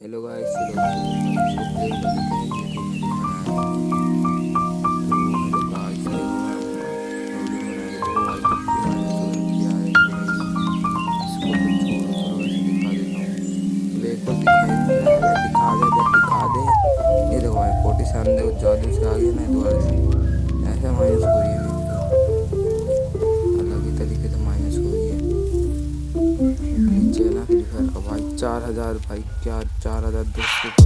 Hello guys, चलो इसको play कर लेते हैं। ये तो मेरे बनाया है। तो हेलो गाइस, देखो मैं वीडियो बनाया, देखो भाई कितनी माइनस हो रखी है। इसको तो छोड़ो, चलो वैसे दिखा देता हूँ। प्ले को दिखा ही नहीं रहा है, दिखा दे जब दिखा दे। ये देखो भाई 47 देखो जादू से आ गया ना दोबारा से। ऐसे माइनस हो रही है मेरी तो, अलग ही तरीके से माइनस हो रही है। नीचे है ना फ्री फायर का भाई 4000 भाई, क्या 4200 का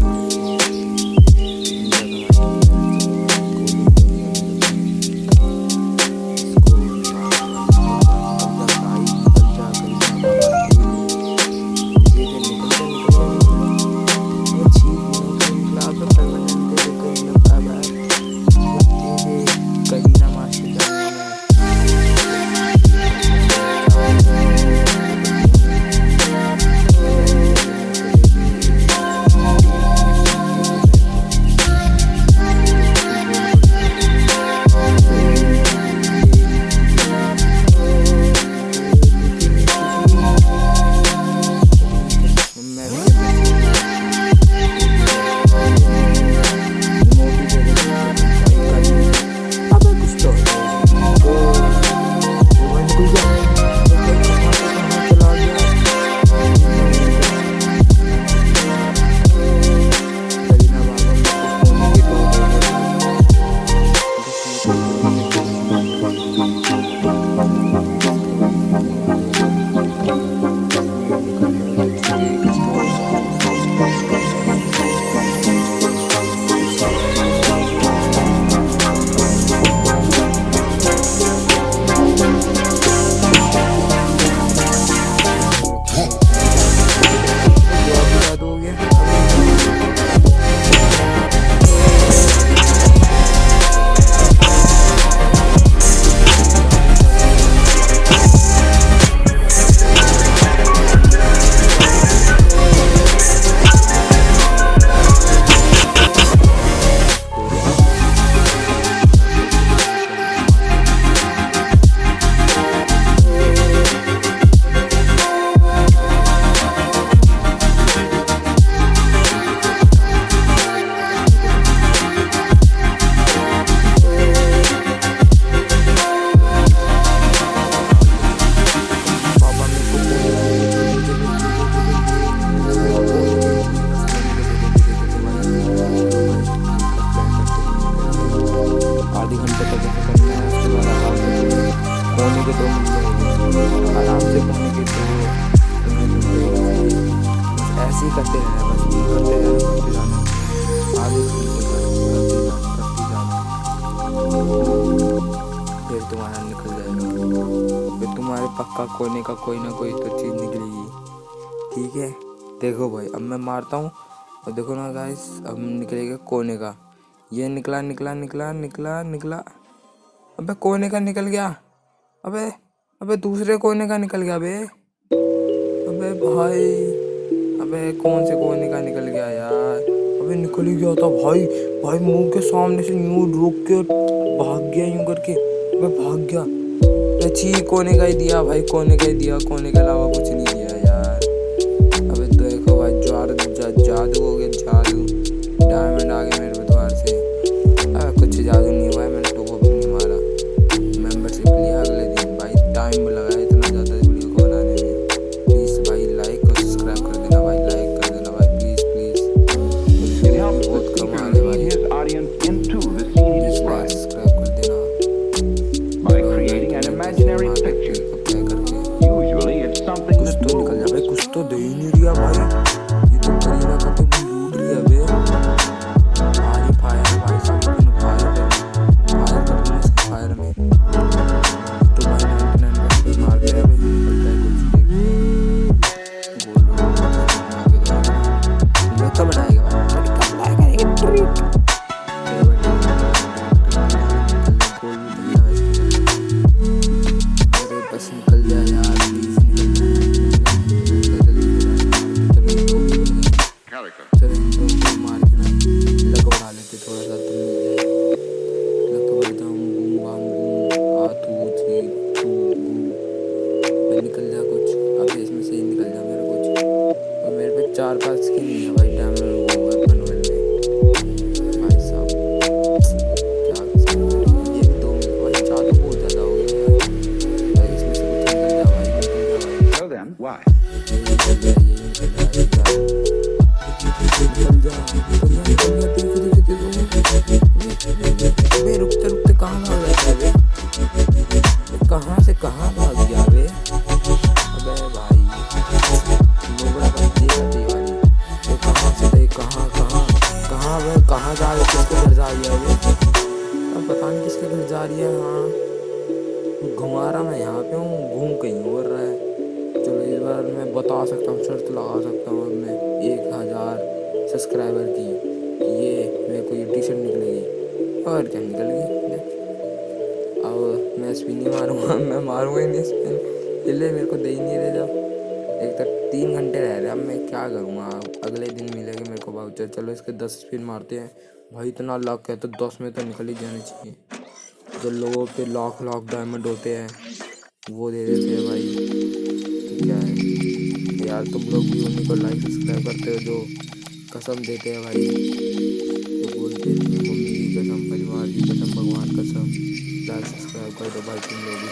आधे घंटे तक ऐसे करना है। उसके बाद आराम से कोने के 2 मिल जाएंगे, आराम से कोने के 2 तुम्हें मिल जाएंगे। बस ऐसे ही करते रहना, बस ये करते जाना, आधे घंटे करते जाना, फिर तुम्हारा निकल जाएगा। फिर तुम्हारे पक्का कोने का कोई ना कोई तो चीज़ निकलेगी। ठीक है, देखो भाई अब मैं मारता हूँ और देखो ना गाइस, अब निकलेगा कोने का। ये निकला निकला निकला निकला निकला, अबे कोने का निकल गया। अबे अबे दूसरे कोने का निकल गया। अबे भाई, अबे कौन से कोने का निकल गया यार। अबे निकल ही गया था भाई। भाई मुंह के सामने से यूं रुक के भाग गया, यूं करके अबे भाग गया। अच्छी कोने का ही दिया भाई, कोने का ही दिया, कोने के अलावा कुछ नहीं दिया यार। अबे देखो भाई जादू हो गया, जादू। डायमंड आ गया मेरे पे द्वार से। कुछ जादू नहीं हुआ है, मैंने टॉप अप नहीं मारा। मेंबरशिप लिया अगले दिन भाई, टाइम लगाया इतना ज़्यादा वीडियो को बनाने में। प्लीज़ भाई लाइक और सब्सक्राइब कर देना भाई, लाइक कर देना भाई, प्लीज़ प्लीज़। बहुत कम आ रहे भाई, प्लीज़ लाइक सब्सक्राइब कर देना। कुछ तो निकल जा भाई, कुछ तो दे ही नहीं दिया भाई। ये तो करीना का तो अब कहाँ जा रही है, किसके घर जा रही है अभी, अब पता नहीं किसके घर जा रही है। हाँ घुमा रहा, मैं यहाँ पे हूँ, घूम कहीं और रहा है। चलो इस बार मैं बता सकता हूँ, शर्त लगा सकता हूँ अब मैं 1000 सब्सक्राइबर की, ये मेरे को ये टी शर्ट निकलेगी। और क्या निकल गई। अब मैं स्पिन नहीं मारूंगा, मैं मारूंगा ही नहीं स्पिन, इसलिए मेरे को दे ही नहीं रहे। जब एक तक 3 घंटे रह रहे, अब मैं क्या करूँगा। अगले दिन मिलेगा मेरे को वाउचर। चलो इसके 10 स्पिन मारते हैं भाई, इतना लक है तो 10 में तो निकल ही जाने चाहिए। जो लोगों पे लाख लाख डायमंड होते हैं वो दे देते हैं भाई, तो क्या है यार। तुम लोग भी उन्हीं को लाइक सब्सक्राइब करते हो जो कसम देते हैं भाई, जो बोलते हैं मम्मी की कसम, परिवार की कसम, भगवान कसम, लाइक सब्सक्राइब कर दो भाई तुम लोग भी।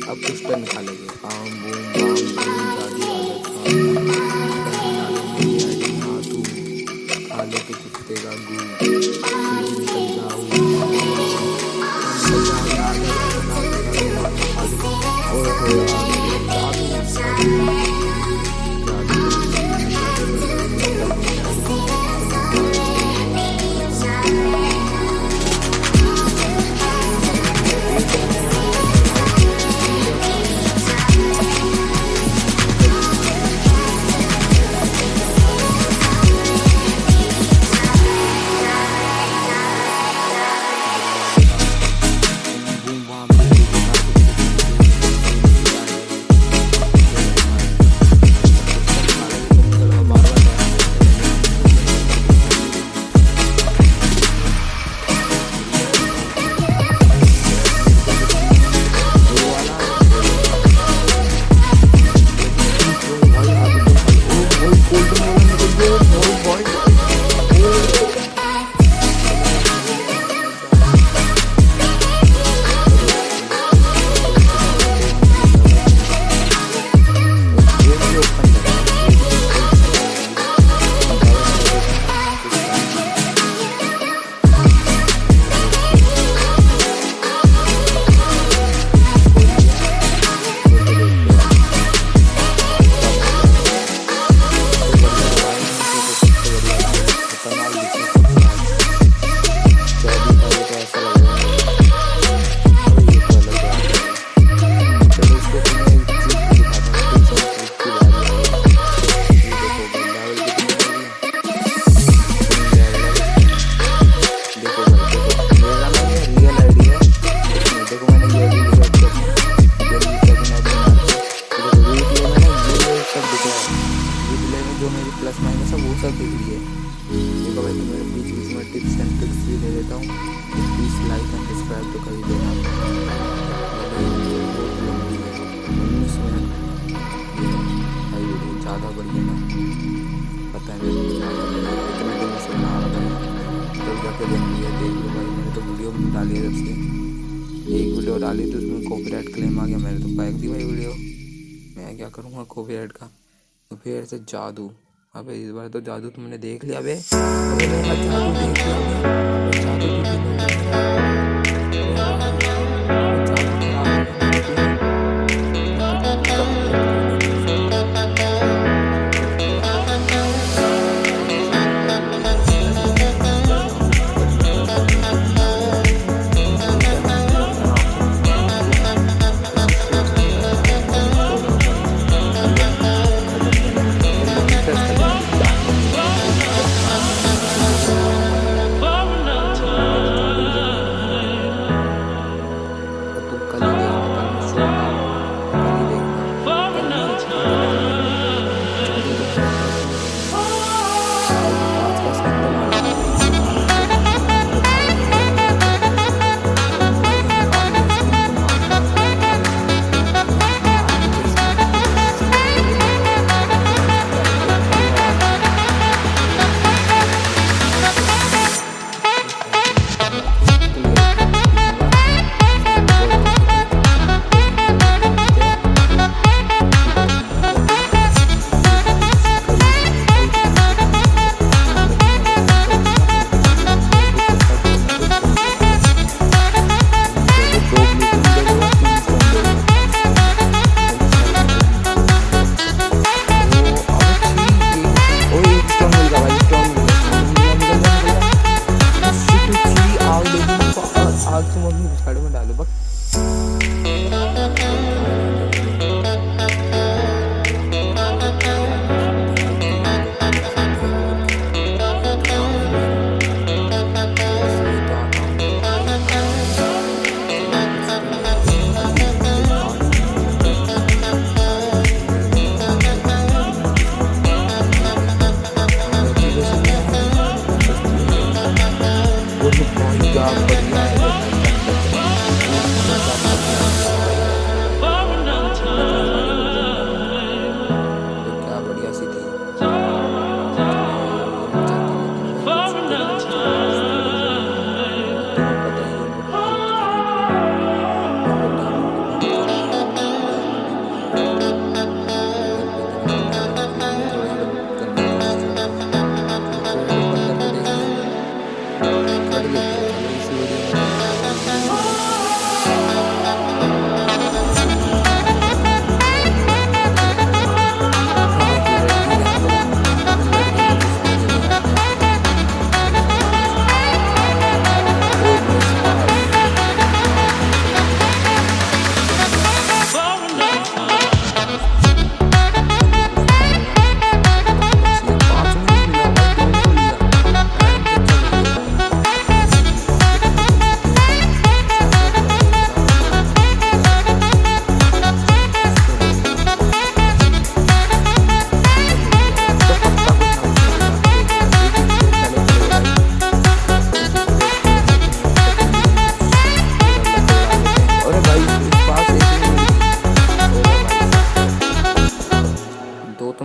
अब कुछ तो निकालेंगे, आम बूम बाम बूम शादी वाले तू खा ले के कुत्ते का गू, निकल जाऊँ वीडियो डाली तो उसमें कॉपीराइट क्लेम आ गया, मैंने तो फेंक दी भाई वीडियो। मैं क्या करूँगा कॉपीराइट का। तो फिर से जादू, अबे इस बार तो जादू तुमने देख लिया। अबे अबे मेरा जादू देख लिया। अबे जादू तो नहीं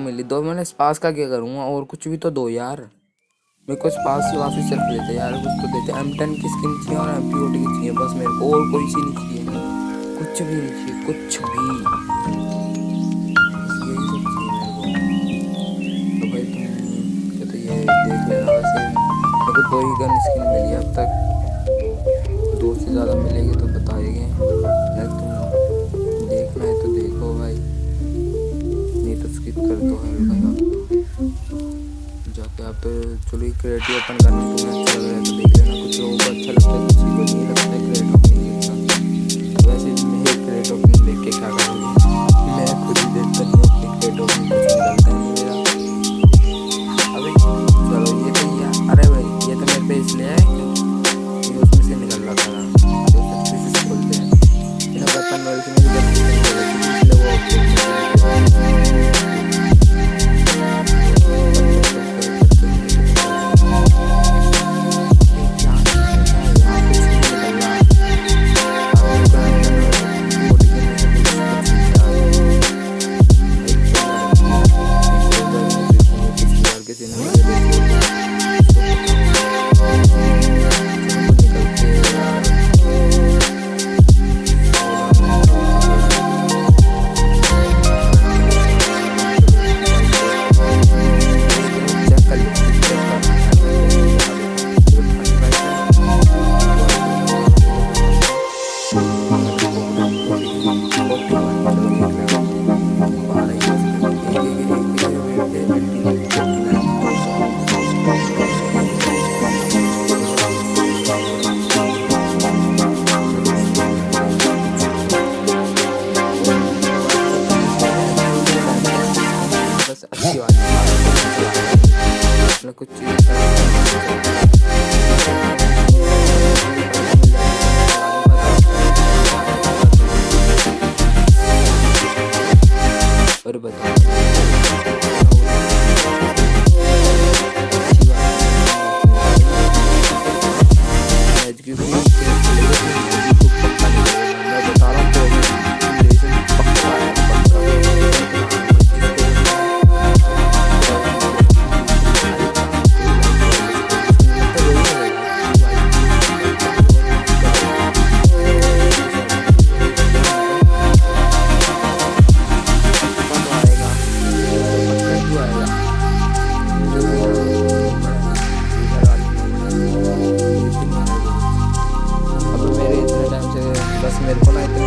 मिल दो। मैंने स्पास का क्या करूँगा, और कुछ भी तो दो यार। मेरे को स्पास से वापस चल देते यार, कुछ तो देते। M10 की स्किन चाहिए और MP40 की चाहिए बस मेरे को, और कोई सी नहीं चाहिए, कुछ भी नहीं चाहिए, कुछ भी। यही सब चाहिए मेरे को। तो भाई तुम तो ये देख लेना। वैसे मेरे को 2 ही गन स्किन मिली है अब तक, 2 से ज़्यादा मिलेगी तो बताएंगे। तुम देखना है तो देखो भाई, नहीं तो स्किप कर दो है जाके। आप चलो क्रिएटिव ओपन करने तुम्हें अच्छा लग रहा है तो देख लेना, कुछ लोगों को अच्छा लगता है, किसी को नहीं लगता है क्रिएट ओपनिंग अच्छा। वैसे मैं क्रिएट ओपनिंग देख के क्या करूँगी, मैं खुद ही देखता नहीं हूँ अपनी क्रिएट ओपनिंग, कुछ निकलता ही नहीं मेरा। अभी चलो ये तो यार, अरे भाई ये तो मेरे पे इसलिए है कि उसमें से निकल रहा था, जो सक्सेस खोलते हैं बिना बर्तन वाले से मेरी गलती नहीं हो रही, इसलिए वो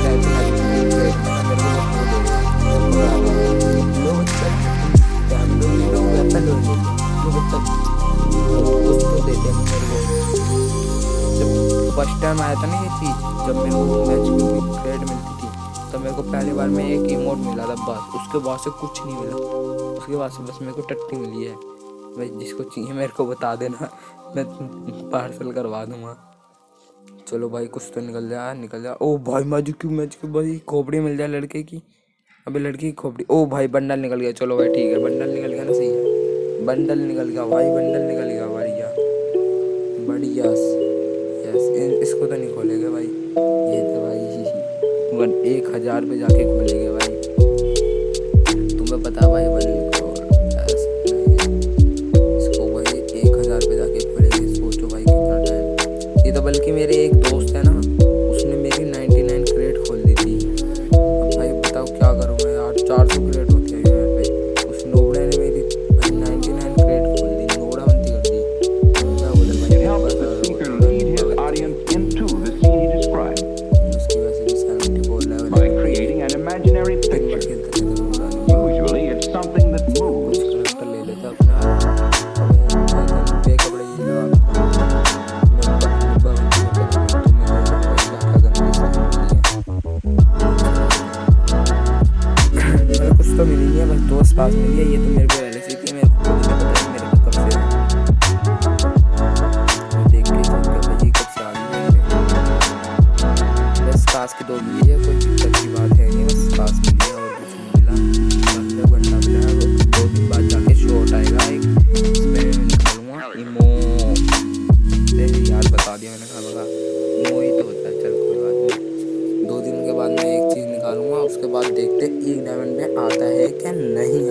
पैसे लगे मेरे को वो दे लो बच्चा, लो वेपन लो बच्चा, कुछ तो देते हैं मेरे को। जब फर्स्ट टाइम आया था ना ये चीज़, जब मेरे को मैच की क्रेड मिलती थी, तो मेरे को पहली बार में एक इमोट मिला था बस, उसके बाद से कुछ नहीं मिला। उसके बाद से बस मेरे को टट्टी मिली है। भाई जिसको चाहिए मेरे को बता देना, मैं पार्सल करवा दूँगा। चलो भाई कुछ तो निकल जा। ओ भाई माजू क्यों मैच की भाई खोपड़ी मिल जाए लड़के की। अबे लड़की की खोपड़ी, ओ भाई बंडल निकल गया। चलो भाई ठीक है, बंडल निकल गया ना, सही है। बंडल निकल गया भाई, बंडल निकल गया, बढ़िया बढ़िया। यस, इसको तो नहीं खोलेंगे भाई, ये तो भाई 1000 पे जाके खोलेंगे भाई। तुम्हें पता भाई इसको भाई 1000 पे जाके खोलेंगे। सोचो भाई कितना टाइम। ये तो बल्कि मेरे एक दोस्त है ना, उसने मेरी 99 क्रेट खोल दी थी। अब भाई बताओ क्या करूँ मैं यार, 400 क्रेट होती है यार भाई। उस नोबड़े ने मेरी 99 क्रेट खोल दी, नोबड़ावंती कर दी। क्या बोले भाई, उसकी वजह से भी 74 लेवल ले लेता अपना कपड़े कुछ तो मिली है, बस दोस्त पास मिली है। ये तो मेरे को पहले से थी, मेरे को पता है मेरे को कब से देख के चल के भाई कब से आ गई है। बस पास की 2 मिली है, कोई दिक्कत की बात है नहीं, बस पास मिली है और कुछ नहीं मिला। घंटा मिला है, 2 दिन बाद जाके शॉट आएगा एक, इसमें निकालूंगा इमो। यार बता दिया मैंने, कहा इमो ही तो होता है। चल कोई बात नहीं, 2 दिन के बाद मैं एक चीज़ निकालूंगा, उसके बाद देखते 1 डायमंड में आता है क्या नहीं।